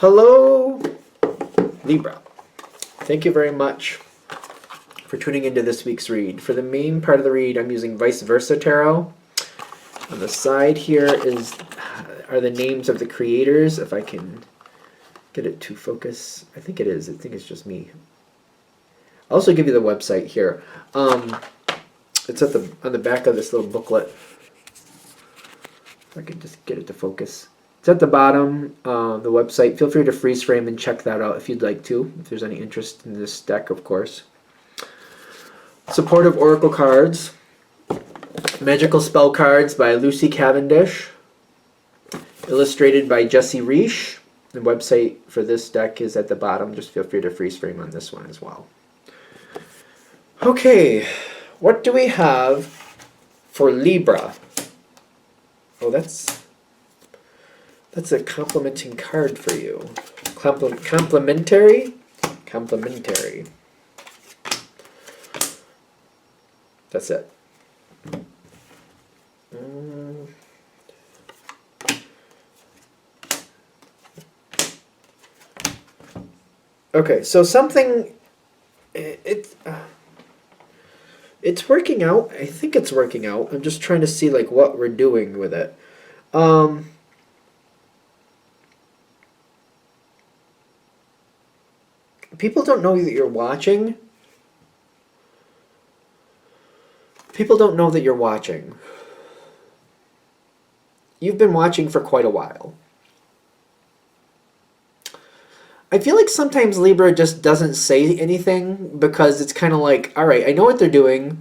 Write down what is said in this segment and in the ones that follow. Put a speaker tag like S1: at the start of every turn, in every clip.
S1: Hello, Libra. Thank you very much for tuning into this week's read. For the main part of the read, I'm using Vice Versa Tarot. On the side here are the names of the creators, if I can get it to focus. I think it is. I think it's just me. I'll also give you the website here. It's on the back of this little booklet. If I could just get it to focus. It's at the bottom, the website. Feel free to freeze frame and check that out if you'd like to, if there's any interest in this deck, of course. Supportive Oracle cards. Magical Spell cards by Lucy Cavendish. Illustrated by Jesse Reish. The website for this deck is at the bottom. Just feel free to freeze frame on this one as well. Okay, what do we have for Libra? Oh, that's a complimenting card for you. Complimentary? Complimentary. That's it. Okay, so something... It's working out. I think it's working out. I'm just trying to see like what we're doing with it. People don't know that you're watching. People don't know that you're watching. You've been watching for quite a while. I feel like sometimes Libra just doesn't say anything because it's kind of like, all right, I know what they're doing.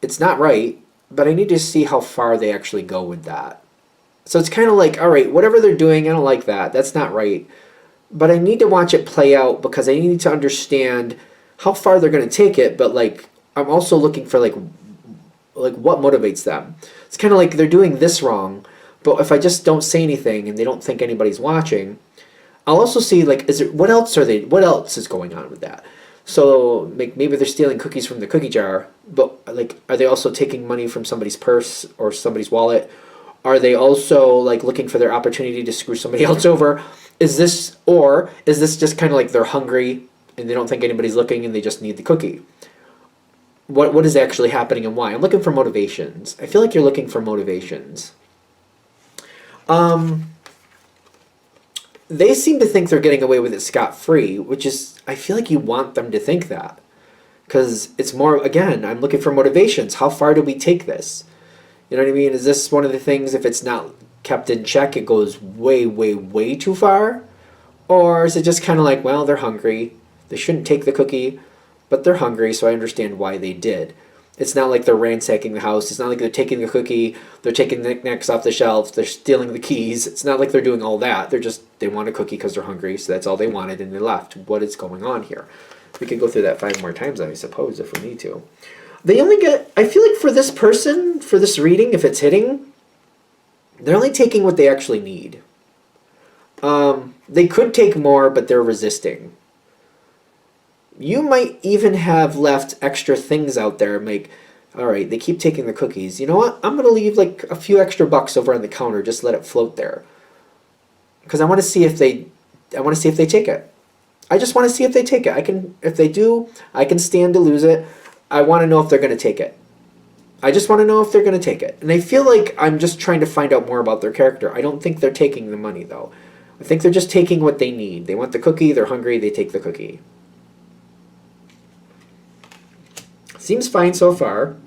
S1: It's not right, but I need to see how far they actually go with that. So it's kind of like, all right, whatever they're doing, I don't like that. That's not right. But I need to watch it play out because I need to understand how far they're going to take it. But like, I'm also looking for like what motivates them. It's kind of like they're doing this wrong, but if I just don't say anything and they don't think anybody's watching, I'll also see like what else is going on with that. So maybe they're stealing cookies from the cookie jar, but like are they also taking money from somebody's purse or somebody's wallet? Are they also like looking for their opportunity to screw somebody else over? Is this just kind of like they're hungry and they don't think anybody's looking and they just need the cookie? What is actually happening and why? I'm looking for motivations. I feel like you're looking for motivations. They seem to think they're getting away with it scot-free, which is, I feel like you want them to think that. Because it's more, again, I'm looking for motivations. How far do we take this? You know what I mean? Is this one of the things, if it's not kept in check, it goes way, way, way too far? Or is it just kind of like, well, they're hungry. They shouldn't take the cookie, but they're hungry, so I understand why they did. It's not like they're ransacking the house. It's not like they're taking the cookie. They're taking the knickknacks off the shelf. They're stealing the keys. It's not like they're doing all that. They want a cookie because they're hungry, so that's all they wanted, and they left. What is going on here? We could go through that 5 more times, I suppose, if we need to. They only get... I feel like for this person, for this reading, if it's hitting, they're only taking what they actually need. They could take more, but they're resisting. You might even have left extra things out there. Like, all right, they keep taking the cookies. You know what? I'm going to leave like a few extra bucks over on the counter. Just let it float there. Because I want to see if they take it. I just want to see if they take it. If they do, I can stand to lose it. I want to know if they're going to take it. I just want to know if they're going to take it. And I feel like I'm just trying to find out more about their character. I don't think they're taking the money, though. I think they're just taking what they need. They want the cookie. They're hungry. They take the cookie. Seems fine so far,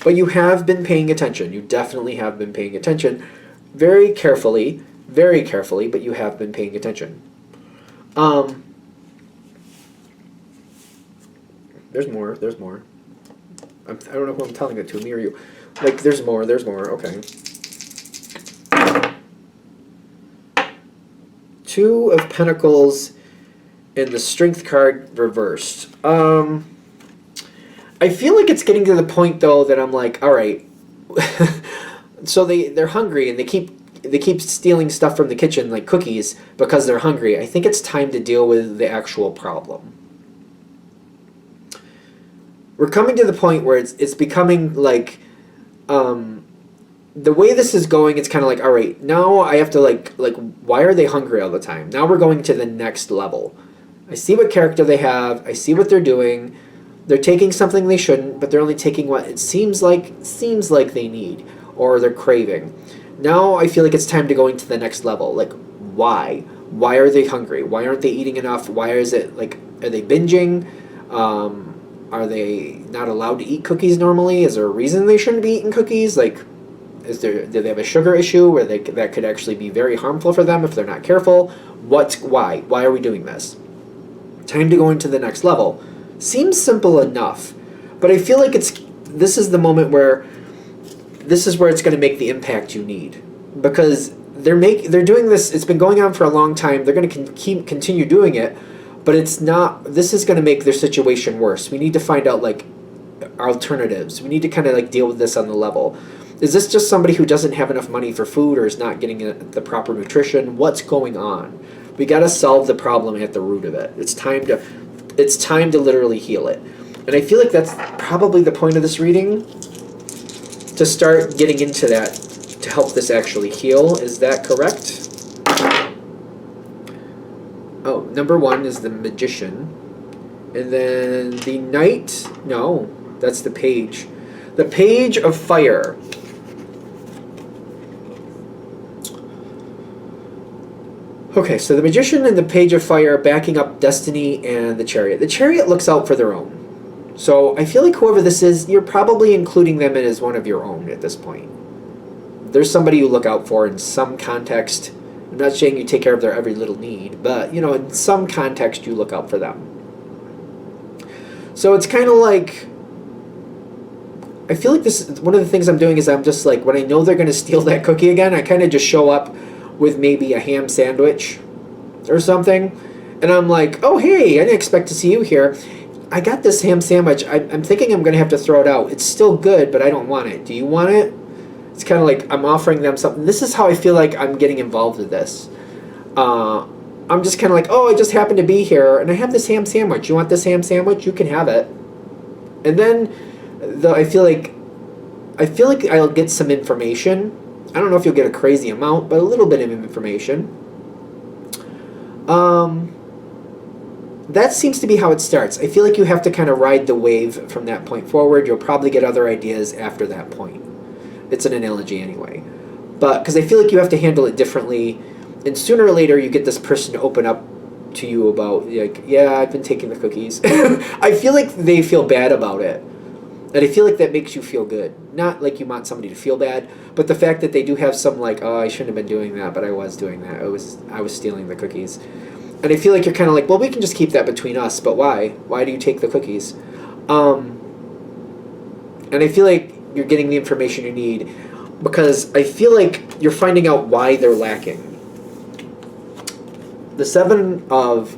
S1: but you have been paying attention. You definitely have been paying attention very carefully, but you have been paying attention. There's more. I don't know who I'm telling it to, me or you. Like, there's more, okay. 2 of Pentacles and the Strength card reversed. I feel like it's getting to the point though that I'm like, all right. So they're hungry and they keep stealing stuff from the kitchen like cookies because they're hungry. I think it's time to deal with the actual problem. We're coming to the point where it's becoming like the way this is going, it's kind of like, all right, now I have to like, why are they hungry all the time? Now we're going to the next level. I see what character they have. I see what they're doing. They're taking something they shouldn't, but they're only taking what it seems like they need or they're craving. Now I feel like it's time to go into the next level. Like, why? Why are they hungry? Why aren't they eating enough? Why is it like, are they binging? Are they not allowed to eat cookies normally? Is there a reason they shouldn't be eating cookies? Like, do they have a sugar issue where that could actually be very harmful for them if they're not careful? Why? Why are we doing this? Time to go into the next level. Seems simple enough, but I feel like this is the moment where this is where it's going to make the impact you need, because they're doing this. It's been going on for a long time. They're going to continue doing it, but it's not. This is going to make their situation worse. We need to find out like alternatives. We need to kind of like deal with this on the level. Is this just somebody who doesn't have enough money for food or is not getting the proper nutrition? What's going on? We got to solve the problem at the root of it. It's time to literally heal it. And I feel like that's probably the point of this reading, to start getting into that, to help this actually heal. Is that correct? Oh, number 1 is the Magician. And then the Knight, no, that's the Page. The Page of Fire. Okay, so the Magician and the Page of Fire backing up Destiny and the Chariot. The Chariot looks out for their own. So I feel like whoever this is, you're probably including them in as one of your own at this point. There's somebody you look out for in some context. I'm not saying you take care of their every little need, but, you know, in some context you look out for them. So it's kind of like, I feel like this, one of the things I'm doing is I'm just like, when I know they're going to steal that cookie again, I kind of just show up with maybe a ham sandwich or something, and I'm like, oh hey, I didn't expect to see you here. I got this ham sandwich. I'm thinking I'm going to have to throw it out. It's still good, but I don't want it. Do you want it? It's kind of like I'm offering them something. This is how I feel like I'm getting involved with this. I'm just kind of like, oh, I just happened to be here, and I have this ham sandwich. You want this ham sandwich? You can have it. And then I feel like I'll get some information. I don't know if you'll get a crazy amount, but a little bit of information. That seems to be how it starts. I feel like you have to kind of ride the wave from that point forward. You'll probably get other ideas after that point. It's an analogy anyway. But because I feel like you have to handle it differently, and sooner or later you get this person to open up to you about, like, yeah, I've been taking the cookies. I feel like they feel bad about it. And I feel like that makes you feel good. Not like you want somebody to feel bad, but the fact that they do have some like, oh, I shouldn't have been doing that, but I was doing that. I was stealing the cookies. And I feel like you're kind of like, well, we can just keep that between us, but why? Why do you take the cookies? And I feel like you're getting the information you need, because I feel like you're finding out why they're lacking. The Seven of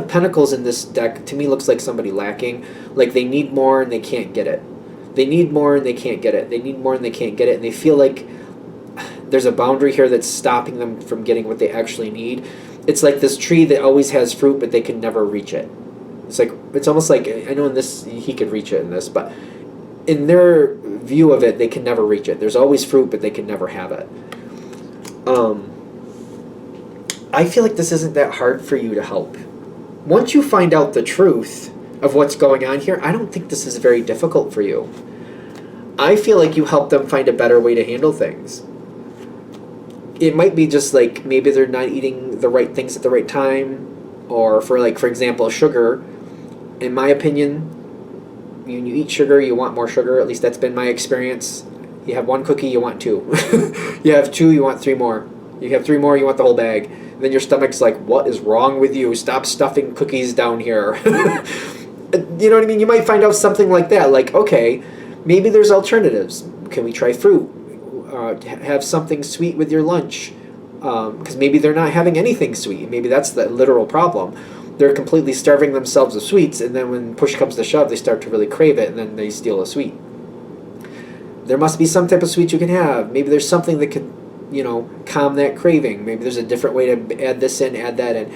S1: Pentacles in this deck, to me, looks like somebody lacking. Like they need more and they can't get it. They need more and they can't get it. They need more and they can't get it. And they feel like there's a boundary here that's stopping them from getting what they actually need. It's like this tree that always has fruit, but they can never reach it. It's almost like, I know in this, he could reach it in this, but in their view of it, they can never reach it. There's always fruit, but they can never have it. I feel like this isn't that hard for you to help. Once you find out the truth of what's going on here, I don't think this is very difficult for you. I feel like you help them find a better way to handle things. It might be just like maybe they're not eating the right things at the right time, or for example, sugar. In my opinion, when you eat sugar, you want more sugar. At least that's been my experience. You have 1 cookie, you want 2. You have 2, you want 3 more. You have 3 more, you want the whole bag. Then your stomach's like, what is wrong with you? Stop stuffing cookies down here. You know what I mean? You might find out something like that. Like, okay, maybe there's alternatives. Can we try fruit? Have something sweet with your lunch. Because maybe they're not having anything sweet. Maybe that's the literal problem. They're completely starving themselves of sweets, and then when push comes to shove, they start to really crave it, and then they steal a sweet. There must be some type of sweet you can have. Maybe there's something that could, calm that craving. Maybe there's a different way to add this in, add that in.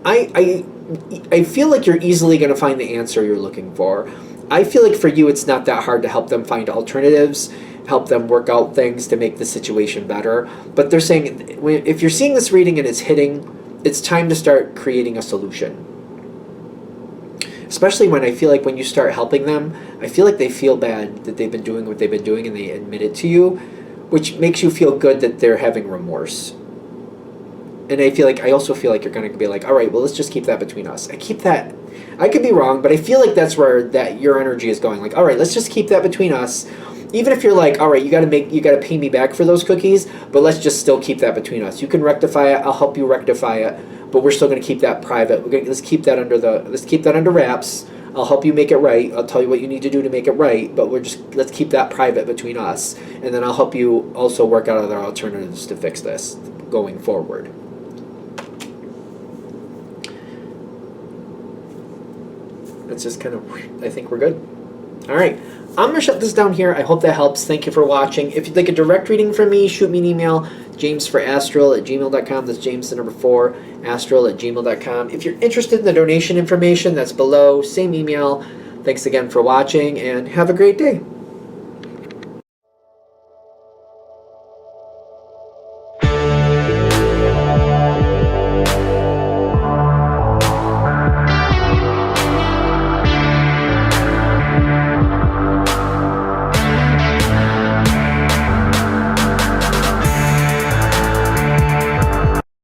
S1: I feel like you're easily going to find the answer you're looking for. I feel like for you it's not that hard to help them find alternatives. help them work out things to make the situation better. But they're saying if you're seeing this reading and it's hitting, it's time to start creating a solution. Especially when I feel like when you start helping them, I feel like they feel bad that they've been doing what they've been doing and they admit it to you, which makes you feel good that they're having remorse. And I also feel like you're going to be like, all right, well, let's just keep that between us. I could be wrong, but I feel like that's where your energy is going. Like, all right, let's just keep that between us. Even if you're like, all right, you got to pay me back for those cookies, but let's just still keep that between us. You can rectify it. I'll help you rectify it, but we're still going to keep that private. Let's keep that under wraps. I'll help you make it right. I'll tell you what you need to do to make it right, but let's keep that private between us, and then I'll help you also work out other alternatives to fix this going forward. That's just kind of, I think we're good. All right. I'm going to shut this down here. I hope that helps. Thank you for watching. If you'd like a direct reading from me, shoot me an email, jamesforastral@gmail.com. That's James, the number 4, astral@gmail.com. If you're interested in the donation information, that's below. Same email. Thanks again for watching, and have a great day.